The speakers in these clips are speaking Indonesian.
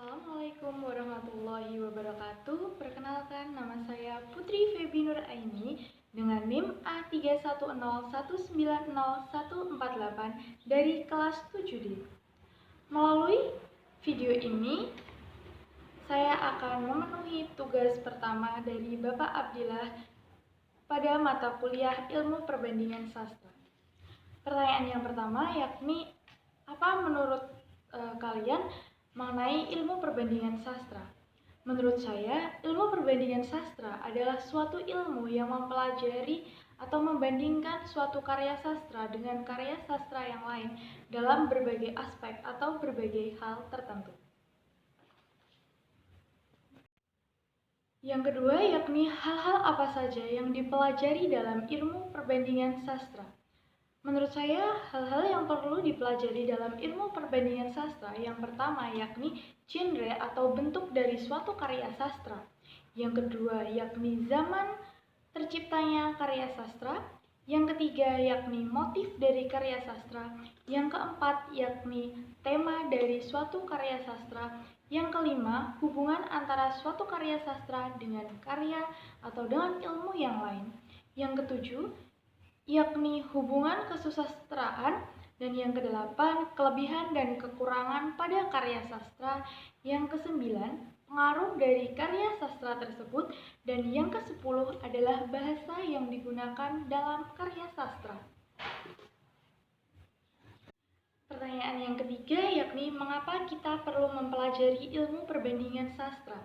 Assalamualaikum warahmatullahi wabarakatuh. Perkenalkan, nama saya Putri Febi Nur Aini dengan NIM A3101901148 dari kelas 7D. Melalui video ini, saya akan memenuhi tugas pertama dari Bapak Abdillah pada mata kuliah Ilmu Perbandingan Sastra. Pertanyaan yang pertama yakni, apa menurut kalian mengenai ilmu perbandingan sastra? Menurut saya, ilmu perbandingan sastra adalah suatu ilmu yang mempelajari atau membandingkan suatu karya sastra dengan karya sastra yang lain dalam berbagai aspek atau berbagai hal tertentu. Yang kedua yakni hal-hal apa saja yang dipelajari dalam ilmu perbandingan sastra. Menurut saya, hal-hal yang perlu dipelajari dalam ilmu perbandingan sastra yang pertama yakni genre atau bentuk dari suatu karya sastra. Yang kedua yakni zaman terciptanya karya sastra. Yang ketiga yakni motif dari karya sastra. Yang keempat yakni tema dari suatu karya sastra. Yang kelima, hubungan antara suatu karya sastra dengan karya atau dengan ilmu yang lain. Yang ketujuh, yakni hubungan kesusastraan, dan yang kedelapan, kelebihan dan kekurangan pada karya sastra. Yang kesembilan, pengaruh dari karya sastra tersebut, dan yang kesepuluh adalah bahasa yang digunakan dalam karya sastra. Pertanyaan yang ketiga yakni mengapa kita perlu mempelajari ilmu perbandingan sastra?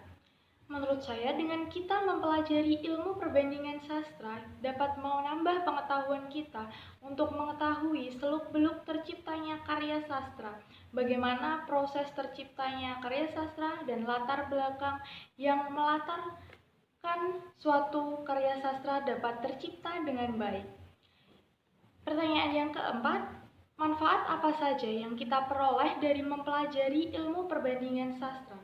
Menurut saya, dengan kita mempelajari ilmu perbandingan sastra dapat menambah pengetahuan kita untuk mengetahui seluk-beluk terciptanya karya sastra, bagaimana proses terciptanya karya sastra dan latar belakang yang melatarkan suatu karya sastra dapat tercipta dengan baik. Pertanyaan yang keempat, manfaat apa saja yang kita peroleh dari mempelajari ilmu perbandingan sastra?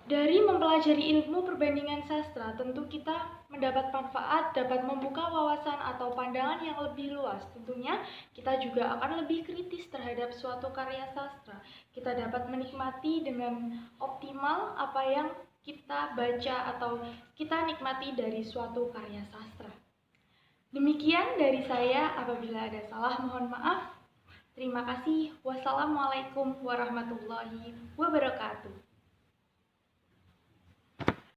Dari mempelajari ilmu perbandingan sastra, tentu kita mendapat manfaat, dapat membuka wawasan atau pandangan yang lebih luas. Tentunya kita juga akan lebih kritis terhadap suatu karya sastra. Kita dapat menikmati dengan optimal apa yang kita baca atau kita nikmati dari suatu karya sastra. Demikian dari saya, apabila ada salah mohon maaf. Terima kasih. Wassalamualaikum warahmatullahi wabarakatuh.